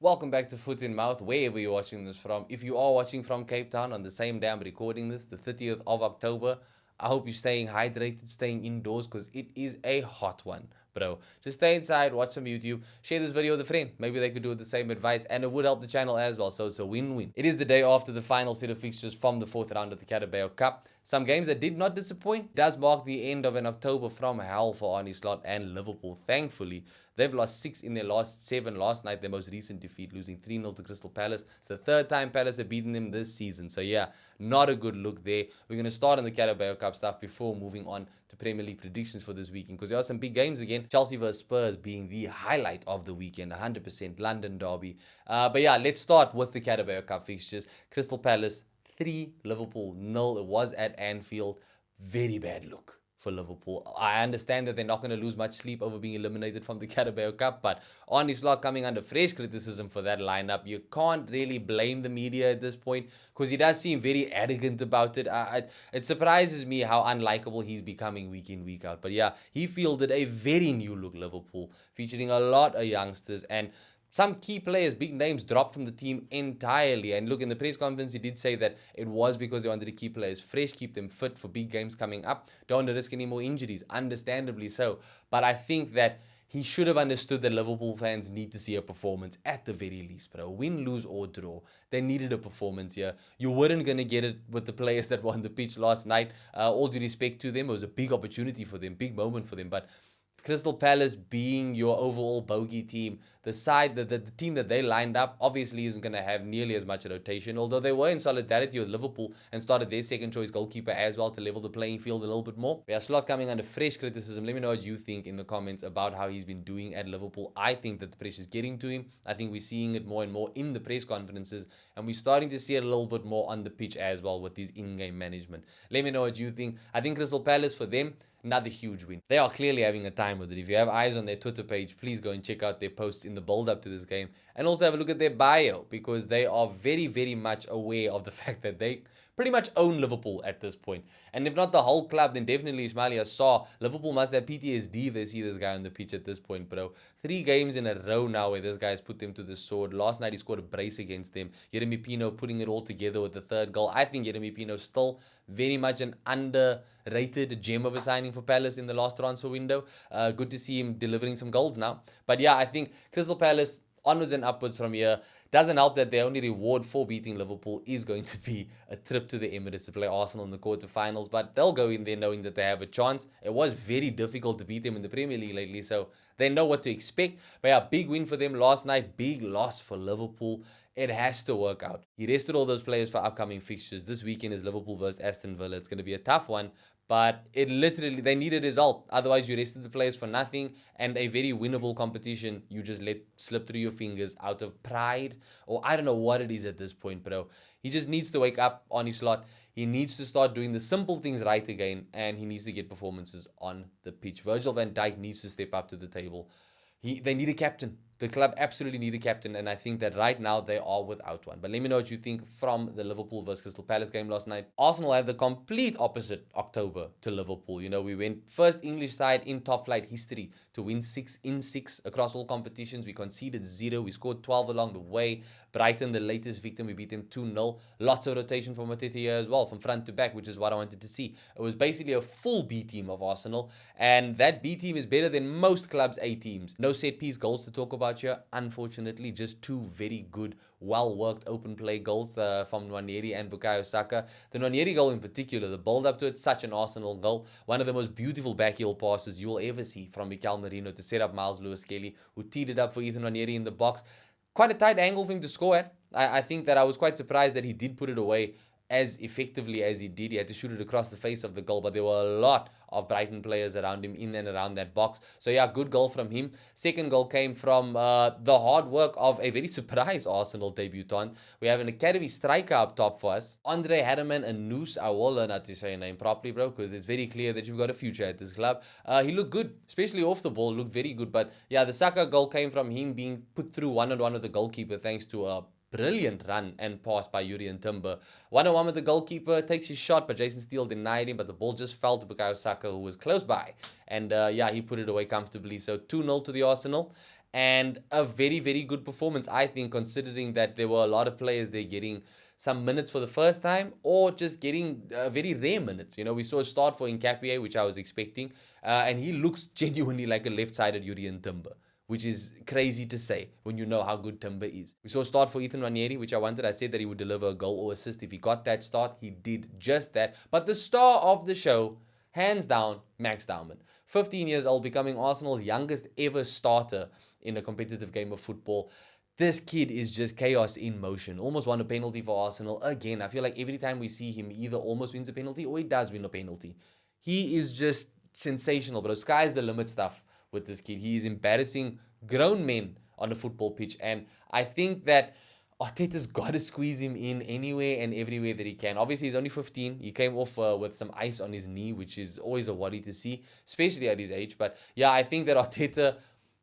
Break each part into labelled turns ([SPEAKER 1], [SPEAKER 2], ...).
[SPEAKER 1] Welcome back to Foot in Mouth, wherever you're watching this from. If you are watching from Cape Town on the same day I'm recording this, the 30th of October, I hope you're staying hydrated, staying indoors, because it is a hot one, bro. Just stay inside, watch some YouTube, share this video with a friend. Maybe they could do the same advice, and it would help the channel as well, so it's a win-win. It is the day after the final set of fixtures from the fourth round of the Carabao Cup. Some games that did not disappoint. It does mark the end of an October from hell for Arne Slot and Liverpool, thankfully. They've lost 6 in their last 7. Last night, their most recent defeat, losing 3-0 to Crystal Palace. It's the third time Palace have beaten them this season. So yeah, not a good look there. We're going to start on the Carabao Cup stuff before moving on to Premier League predictions for this weekend, because there are some big games again. Chelsea vs Spurs being the highlight of the weekend, 100% London derby. But yeah, let's start with the Carabao Cup fixtures. Crystal Palace 3, Liverpool 0. It was at Anfield. Very bad look for Liverpool. I understand that they're not going to lose much sleep over being eliminated from the Carabao Cup, but Arne Slot coming under fresh criticism for that lineup. You can't really blame the media at this point, because he does seem very arrogant about it. It surprises me how unlikable he's becoming week in, week out. But yeah, he fielded a very new look Liverpool, featuring a lot of youngsters, and some key players, big names, dropped from the team entirely. And look, in the press conference, he did say that it was because they wanted to keep players fresh, keep them fit for big games coming up. Don't want to risk any more injuries, understandably so. But I think that he should have understood that Liverpool fans need to see a performance at the very least, bro. Win, lose, or draw. They needed a performance here. You weren't going to get it with the players that were on the pitch last night. All due respect to them, it was a big opportunity for them, big moment for them. But Crystal Palace being your overall bogey team, the team that they lined up obviously isn't going to have nearly as much rotation, although they were in solidarity with Liverpool and started their second choice goalkeeper as well to level the playing field a little bit more. Yeah, Slot coming under fresh criticism. Let me know what you think in the comments about how he's been doing at Liverpool. I think that the pressure's getting to him. I think we're seeing it more and more in the press conferences, and we're starting to see it a little bit more on the pitch as well with his in-game management. Let me know what you think. I think Crystal Palace, for them, another huge win. They are clearly having a time with it. If you have eyes on their Twitter page, please go and check out their posts in the build-up to this game. And also have a look at their bio, because they are very, very much aware of the fact that they pretty much own Liverpool at this point. And if not the whole club, then definitely Ismail Assar. Liverpool must have PTSD if they see this guy on the pitch at this point, bro. 3 games in a row now where this guy has put them to the sword. Last night he scored a brace against them. Yeremy Pino putting it all together with the third goal. I think Yeremy Pino still very much an underrated gem of a signing for Palace in the last transfer window. Good to see him delivering some goals now. But yeah, I think Crystal Palace onwards and upwards from here. Doesn't help that their only reward for beating Liverpool is going to be a trip to the Emirates to play Arsenal in the quarterfinals, but they'll go in there knowing that they have a chance. It was very difficult to beat them in the Premier League lately, so they know what to expect. But yeah, big win for them last night, big loss for Liverpool. It has to work out. He rested all those players for upcoming fixtures. This weekend is Liverpool versus Aston Villa. It's going to be a tough one, but they need a result. Otherwise, you rested the players for nothing, and a very winnable competition you just let slip through your fingers out of pride, or I don't know what it is at this point, bro. He just needs to wake up on his slot. He needs to start doing the simple things right again, and he needs to get performances on the pitch. Virgil van Dijk needs to step up to the table. They need a captain. The club absolutely need a captain, and I think that right now they are without one. But let me know what you think from the Liverpool versus Crystal Palace game last night. Arsenal had the complete opposite October to Liverpool. You know, we went first English side in top flight history to win 6 in 6 across all competitions. We conceded 0. We scored 12 along the way. Brighton, the latest victim, we beat them 2-0. Lots of rotation from Matete here as well, from front to back, which is what I wanted to see. It was basically a full B team of Arsenal, and that B team is better than most clubs' A teams. No set piece goals to talk about here, unfortunately. Just 2 very good, well-worked open play goals from Nwaneri and Bukayo Saka. The Nwaneri goal in particular, the build-up to it, such an Arsenal goal. One of the most beautiful back-heel passes you will ever see from Mikel Merino to set up Miles Lewis-Kelly, who teed it up for Ethan Nwaneri in the box. Quite a tight angle for him to score at. I think that I was quite surprised that he did put it away as effectively as he did. He had to shoot it across the face of the goal, but there were a lot of Brighton players around him, in and around that box. So yeah, good goal from him. Second goal came from the hard work of a very surprised Arsenal debutant. We have an academy striker up top for us, Andre Harriman and Noose. I will learn how to say your name properly, bro, because it's very clear that you've got a future at this club. He looked good, especially off the ball, looked very good. But yeah, the Saka goal came from him being put through one-on-one with the goalkeeper thanks to a brilliant run and pass by Yuri and Timber. 1-on-1 with the goalkeeper, takes his shot, but Jason Steele denied him, but the ball just fell to Bukayo Saka, who was close by. And yeah, he put it away comfortably. So 2-0 to the Arsenal. and a very, very good performance, I think, considering that there were a lot of players there getting some minutes for the first time or just getting very rare minutes. We saw a start for Nkapie, which I was expecting, and he looks genuinely like a left-sided Urian Timber, which is crazy to say when you know how good Timber is. We saw a start for Ethan Ranieri, which I wanted. I said that he would deliver a goal or assist. If he got that start, he did just that. But the star of the show, hands down, Max Dowman. 15 years old, becoming Arsenal's youngest ever starter in a competitive game of football. This kid is just chaos in motion. Almost won a penalty for Arsenal again. I feel like every time we see him, he either almost wins a penalty or he does win a penalty. He is just sensational, bro. Sky's the limit stuff with this kid. He is embarrassing grown men on the football pitch. And I think that Arteta's got to squeeze him in anywhere and everywhere that he can. Obviously, he's only 15. He came off with some ice on his knee, which is always a worry to see, especially at his age. But yeah, I think that Arteta,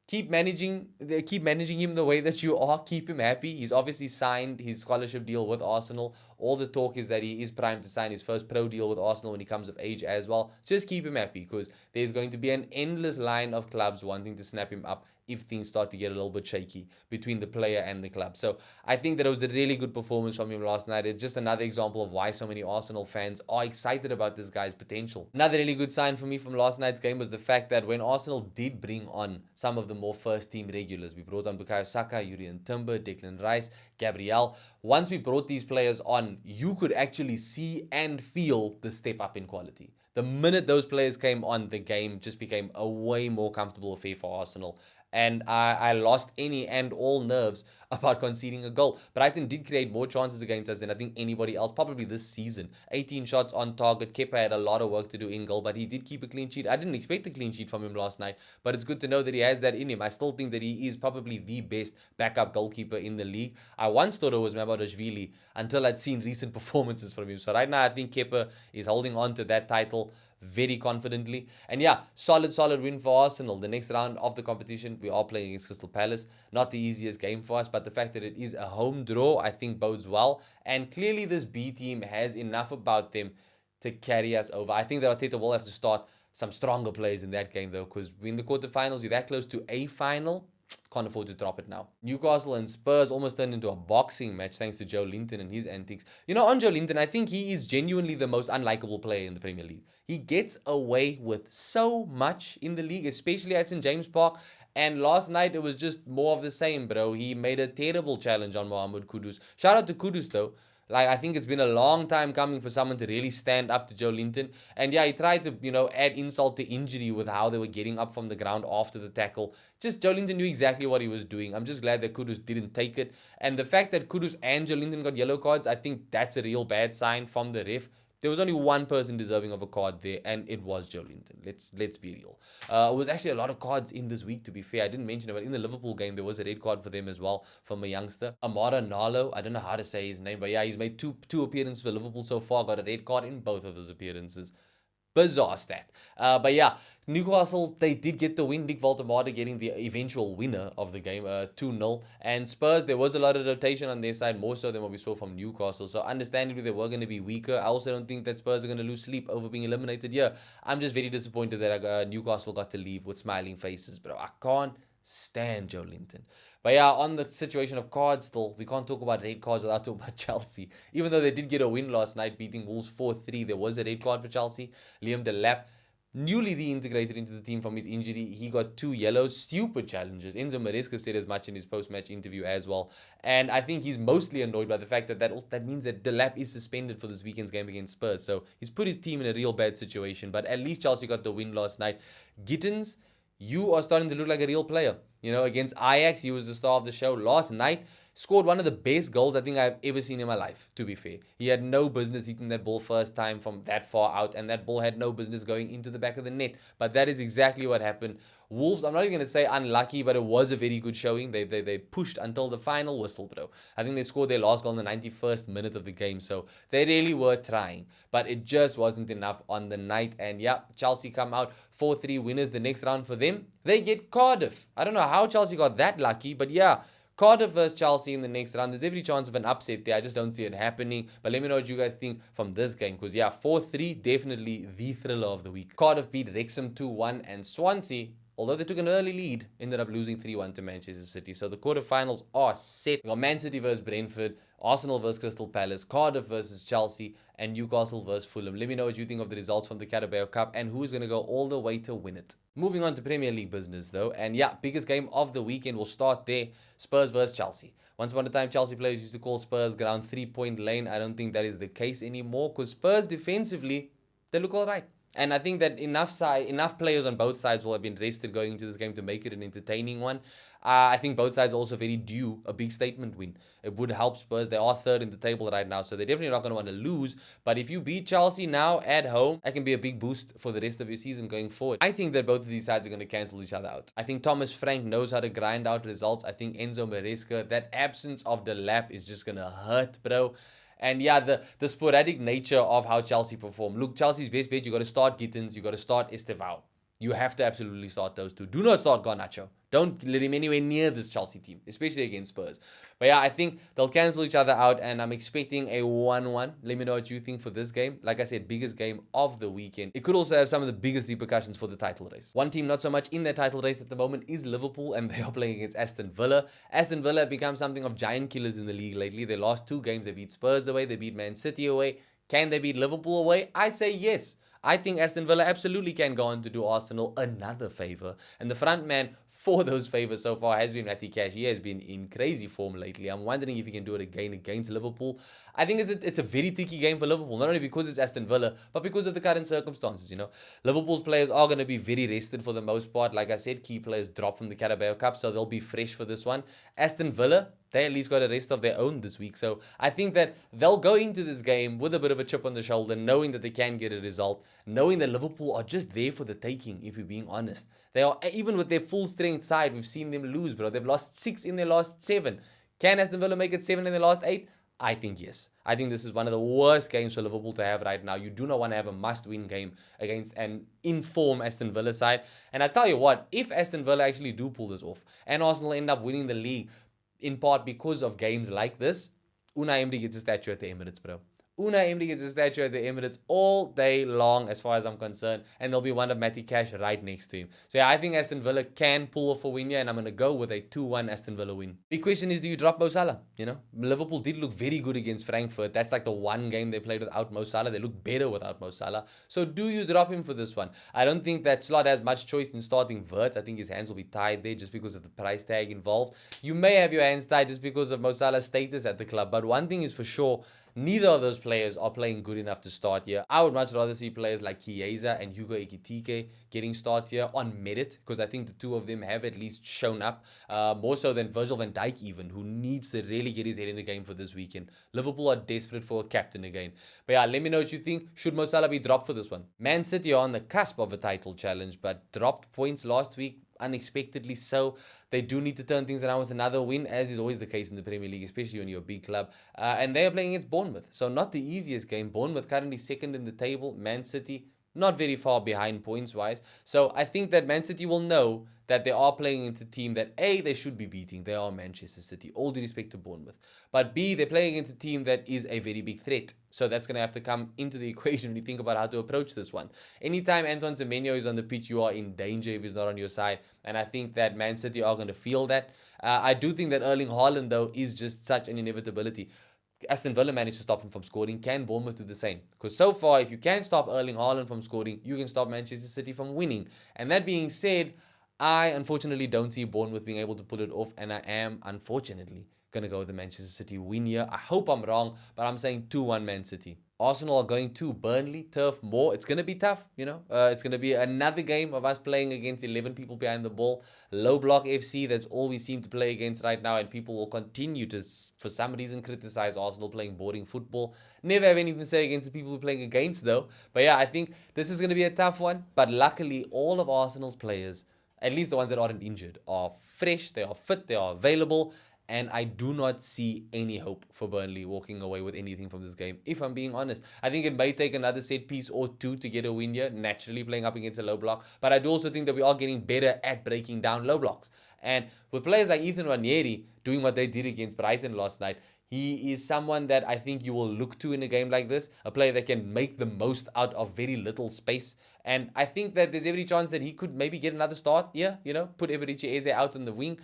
[SPEAKER 1] keep managing him the way that you are. Keep him happy. He's obviously signed his scholarship deal with Arsenal. All the talk is that he is primed to sign his first pro deal with Arsenal when he comes of age as well. Just keep him happy, because there's going to be an endless line of clubs wanting to snap him up if things start to get a little bit shaky between the player and the club. So I think that it was a really good performance from him last night. It's just another example of why so many Arsenal fans are excited about this guy's potential. Another really good sign for me from last night's game was the fact that when Arsenal did bring on some of the more first team regulars, we brought on Bukayo Saka, Urian Timber, Declan Rice, Gabriel. Once we brought these players on, you could actually see and feel the step up in quality. The minute those players came on, the game just became a way more comfortable affair for Arsenal. And I lost any and all nerves about conceding a goal. Brighton did create more chances against us than I think anybody else, probably this season. 18 shots on target. Kepa had a lot of work to do in goal, but he did keep a clean sheet. I didn't expect a clean sheet from him last night, but it's good to know that he has that in him. I still think that he is probably the best backup goalkeeper in the league. I once thought it was Mamadashvili until I'd seen recent performances from him. So right now, I think Kepa is holding on to that title very confidently. And yeah, solid win for Arsenal. The next round of the competition, we are playing against Crystal Palace. Not the easiest game for us, but the fact that it is a home draw, I think bodes well. And clearly this B team has enough about them to carry us over. I think that Arteta will have to start some stronger players in that game though, because in the quarterfinals, you're that close to a final. Can't afford to drop it now. Newcastle and Spurs almost turned into a boxing match thanks to Joe Linton and his antics. On Joe Linton, I think he is genuinely the most unlikable player in the Premier League. He gets away with so much in the league, especially at St. James Park. And last night, it was just more of the same, bro. He made a terrible challenge on Mohamed Kudus. Shout out to Kudus, though. I think it's been a long time coming for someone to really stand up to Joe Linton. And yeah, he tried to, add insult to injury with how they were getting up from the ground after the tackle. Just Joe Linton knew exactly what he was doing. I'm just glad that Kudus didn't take it. And the fact that Kudus and Joe Linton got yellow cards, I think that's a real bad sign from the ref. There was only one person deserving of a card there, and it was Joe Linton. Let's be real. It was actually a lot of cards in this week, to be fair. I didn't mention it, but in the Liverpool game, there was a red card for them as well from a youngster. Amara Nalo, I don't know how to say his name, but yeah, he's made two appearances for Liverpool so far, got a red card in both of those appearances. Bizarre stat. But yeah, Newcastle, they did get the win. Nick Voltemade getting the eventual winner of the game, 2-0. And Spurs, there was a lot of rotation on their side, more so than what we saw from Newcastle. So understandably, they were going to be weaker. I also don't think that Spurs are going to lose sleep over being eliminated here. I'm just very disappointed that Newcastle got to leave with smiling faces, bro. I can't stand Joe Linton. But yeah, on the situation of cards still, we can't talk about red cards without talking about Chelsea. Even though they did get a win last night, beating Wolves 4-3, there was a red card for Chelsea. Liam Delap, newly reintegrated into the team from his injury, he got 2 yellows, stupid challenges. Enzo Maresca said as much in his post-match interview as well. And I think he's mostly annoyed by the fact that means that Delap is suspended for this weekend's game against Spurs. So he's put his team in a real bad situation. But at least Chelsea got the win last night. Gittins, you are starting to look like a real player. Against Ajax, he was the star of the show. Last night, scored one of the best goals I think I've ever seen in my life, to be fair. He had no business hitting that ball first time from that far out, and that ball had no business going into the back of the net. But that is exactly what happened. Wolves, I'm not even going to say unlucky, but it was a very good showing. They pushed until the final whistle, bro. I think they scored their last goal in the 91st minute of the game, so they really were trying. But it just wasn't enough on the night. And yeah, Chelsea come out 4-3 winners the next round for them. They get Cardiff. I don't know how Chelsea got that lucky, but yeah, Cardiff versus Chelsea in the next round. There's every chance of an upset there. I just don't see it happening. But let me know what you guys think from this game. Because yeah, 4-3, definitely the thriller of the week. Cardiff beat Wrexham 2-1. And Swansea, although they took an early lead, ended up losing 3-1 to Manchester City. So the quarterfinals are set. We got Man City versus Brentford, Arsenal versus Crystal Palace, Cardiff versus Chelsea, and Newcastle versus Fulham. Let me know what you think of the results from the Carabao Cup and who is going to go all the way to win it. Moving on to Premier League business though, and yeah, biggest game of the weekend will start there. Spurs versus Chelsea. Once upon a time, Chelsea players used to call Spurs ground 3-point lane. I don't think that is the case anymore because Spurs defensively, they look all right. And I think that enough players on both sides will have been rested going into this game to make it an entertaining one. I think both sides are also very due a big statement win. It would help Spurs. They are third in the table right now, so they're definitely not going to want to lose. But if you beat Chelsea now at home, that can be a big boost for the rest of your season going forward. I think that both of these sides are going to cancel each other out. I think Thomas Frank knows how to grind out results. I think Enzo Maresca, that absence of the lap is just going to hurt, bro. And yeah, the sporadic nature of how Chelsea perform. Look, Chelsea's best bet, you got to start Gittins, you got to start Estevao. You have to absolutely start those two. Do not start Garnacho. Don't let him anywhere near this Chelsea team, especially against Spurs. But yeah, I think they'll cancel each other out, and I'm expecting a 1-1. Let me know what you think for this game. Like I said, biggest game of the weekend. It could also have some of the biggest repercussions for the title race. One team not so much in their title race at the moment is Liverpool, and they are playing against Aston Villa. Aston Villa have become something of giant killers in the league lately. Their last two games, they beat Spurs away, they beat Man City away. Can they beat Liverpool away? I say yes. I think Aston Villa absolutely can go on to do Arsenal another favour. And the front man for those favours so far has been Matty Cash. He has been in crazy form lately. I'm wondering if he can do it again against Liverpool. I think it's a very tricky game for Liverpool, not only because it's Aston Villa, but because of the current circumstances, Liverpool's players are going to be very rested for the most part. Like I said, key players drop from the Carabao Cup, so they'll be fresh for this one. Aston Villa, they at least got a rest of their own this week. So I think that they'll go into this game with a bit of a chip on the shoulder, knowing that they can get a result, knowing that Liverpool are just there for the taking, if you're being honest. They are, even with their full strength side, we've seen them lose, bro. They've lost 6 in their last 7. Can Aston Villa make it 7 in their last 8? I think yes. I think this is one of the worst games for Liverpool to have right now. You do not want to have a must-win game against an in-form Aston Villa side. And I tell you what, if Aston Villa actually do pull this off and Arsenal end up winning the league, in part because of games like this, Unai Emery gets a statue at the Emirates, bro. Unai Emery gets a statue at the Emirates all day long, as far as I'm concerned, and there'll be one of Matty Cash right next to him. So yeah, I think Aston Villa can pull off a win here, and I'm going to go with a 2-1 Aston Villa win. Big question is, do you drop Mo Salah? Liverpool did look very good against Frankfurt. That's like the one game they played without Mo Salah. They look better without Mo Salah. So do you drop him for this one? I don't think that Slot has much choice in starting Wirtz. I think his hands will be tied there just because of the price tag involved. You may have your hands tied just because of Mo Salah's status at the club, but one thing is for sure, neither of those players are playing good enough to start here. I would much rather see players like Chiesa and Hugo Ekitike getting starts here on merit, because I think the two of them have at least shown up, more so than Virgil van Dijk even, who needs to really get his head in the game for this weekend. Liverpool are desperate for a captain again. But yeah, let me know what you think. Should Mo Salah be dropped for this one? Man City are on the cusp of a title challenge, but dropped points last week unexpectedly, so they do need to turn things around with another win, as is always the case in the Premier League, especially when you're a big club. And they are playing against Bournemouth, so not the easiest game. Bournemouth currently second in the table. Man City not very far behind points wise. So I think that Man City will know that they are playing against a team that A, they should be beating. They are Manchester City, all due respect to Bournemouth. But B, they're playing against a team that is a very big threat. So that's going to have to come into the equation when you think about how to approach this one. Anytime Antoine Semenyo is on the pitch, you are in danger if he's not on your side. And I think that Man City are going to feel that. I do think that Erling Haaland, though, is just such an inevitability. Aston Villa managed to stop him from scoring. Can Bournemouth do the same? Because so far, if you can stop Erling Haaland from scoring, you can stop Manchester City from winning. And that being said, I unfortunately don't see Bournemouth being able to pull it off, and I am unfortunately going to go with the Manchester City win here. I hope I'm wrong, but I'm saying 2-1 Man City. Arsenal are going to Burnley, Turf Moor. It's going to be tough, It's going to be another game of us playing against 11 people behind the ball. Low block FC, that's all we seem to play against right now, and people will continue to, for some reason, criticize Arsenal playing boring football. Never have anything to say against the people we're playing against, though. But yeah, I think this is going to be a tough one, but luckily, all of Arsenal's players, at least the ones that aren't injured, are fresh, they are fit, they are available. And I do not see any hope for Burnley walking away with anything from this game, if I'm being honest. I think it may take another set piece or two to get a win here, naturally playing up against a low block. But I do also think that we are getting better at breaking down low blocks. And with players like Ethan Ranieri doing what they did against Brighton last night, he is someone that I think you will look to in a game like this, a player that can make the most out of very little space. And I think that there's every chance that he could maybe get another start. Yeah, put Eberici Eze out on the wing,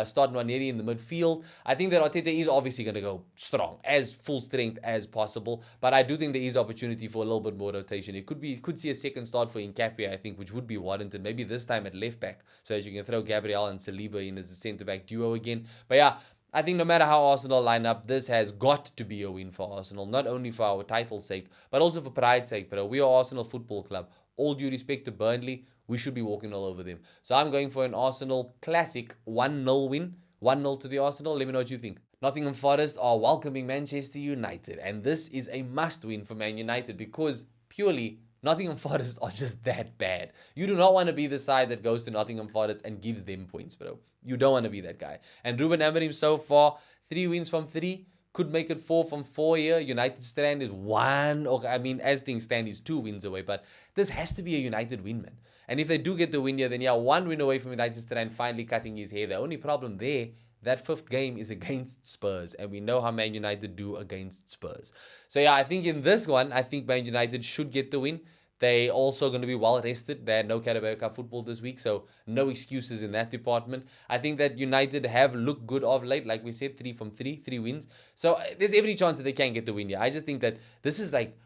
[SPEAKER 1] start Nwaneri in the midfield. I think that Arteta is obviously going to go strong, as full strength as possible. But I do think there is opportunity for a little bit more rotation. It could see a second start for Nkapia, I think, which would be warranted. Maybe this time at left back, so as you can throw Gabriel and Saliba in as a centre back duo again. But yeah, I think no matter how Arsenal line up, this has got to be a win for Arsenal, not only for our title's sake, but also for pride's sake. But we are Arsenal Football Club. All due respect to Burnley, we should be walking all over them. So I'm going for an Arsenal classic 1-0 win. 1-0 to the Arsenal. Let me know what you think. Nottingham Forest are welcoming Manchester United, and this is a must-win for Man United because purely Nottingham Forest are just that bad. You do not want to be the side that goes to Nottingham Forest and gives them points, bro. You don't want to be that guy. And Ruben Amorim so far, 3 wins from 3. Could make it 4 from 4 here. United stand is 1. Okay, I mean, as things stand, is 2 wins away. But this has to be a United win, man. And if they do get the win here, then yeah, 1 win away from United stand finally cutting his hair. The only problem there, that 5th game is against Spurs. And we know how Man United do against Spurs. So yeah, I think in this one, I think Man United should get the win. They also going to be well rested. They had no Carabao Cup football this week, so no excuses in that department. I think that United have looked good of late. Like we said, 3 from 3, 3 wins. So there's every chance that they can get the win here. I just think that this is like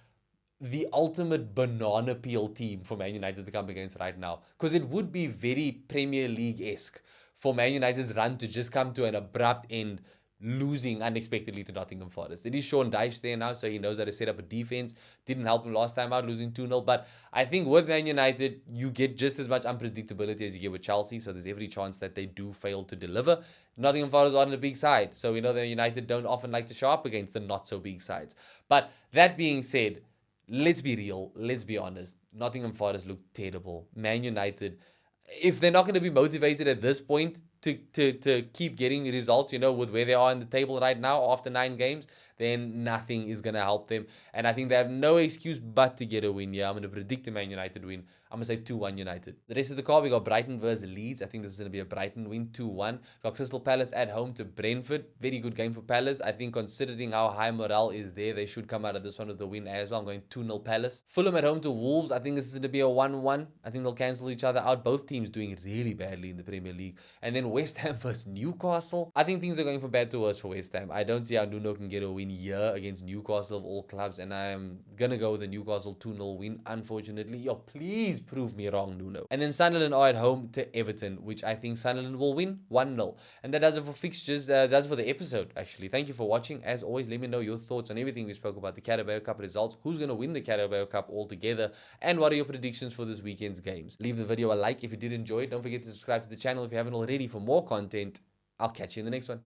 [SPEAKER 1] the ultimate banana peel team for Man United to come against right now. Because it would be very Premier League-esque for Man United's run to just come to an abrupt end, losing unexpectedly to Nottingham Forest. It is Sean Dyche there now, so he knows how to set up a defense. Didn't help him last time out, losing 2-0. But I think with Man United, you get just as much unpredictability as you get with Chelsea, so there's every chance that they do fail to deliver. Nottingham Forest are on the big side, so we know that United don't often like to show up against the not-so-big sides. But that being said, let's be real, let's be honest. Nottingham Forest look terrible. Man United, if they're not going to be motivated at this point to keep getting results, with where they are in the table right now after 9 games, then nothing is going to help them. And I think they have no excuse but to get a win here. I'm going to predict a Man United win. I'm going to say 2-1 United. The rest of the card, we got Brighton versus Leeds. I think this is going to be a Brighton win, 2-1. Got Crystal Palace at home to Brentford. Very good game for Palace. I think considering how high morale is there, they should come out of this one with the win as well. I'm going 2-0 Palace. Fulham at home to Wolves. I think this is going to be a 1-1. I think they'll cancel each other out. Both teams doing really badly in the Premier League. And then West Ham versus Newcastle. I think things are going from bad to worse for West Ham. I don't see how Nuno can get a win here against Newcastle of all clubs, and I'm going to go with a Newcastle 2-0 win, unfortunately. Yo, please prove me wrong, Nuno. And then Sunderland are at home to Everton, which I think Sunderland will win 1-0. And that does it for fixtures, does it for the episode, actually. Thank you for watching. As always, let me know your thoughts on everything we spoke about, the Carabao Cup results, who's going to win the Carabao Cup altogether, and what are your predictions for this weekend's games. Leave the video a like if you did enjoy it. Don't forget to subscribe to the channel if you haven't already for more content. I'll catch you in the next one.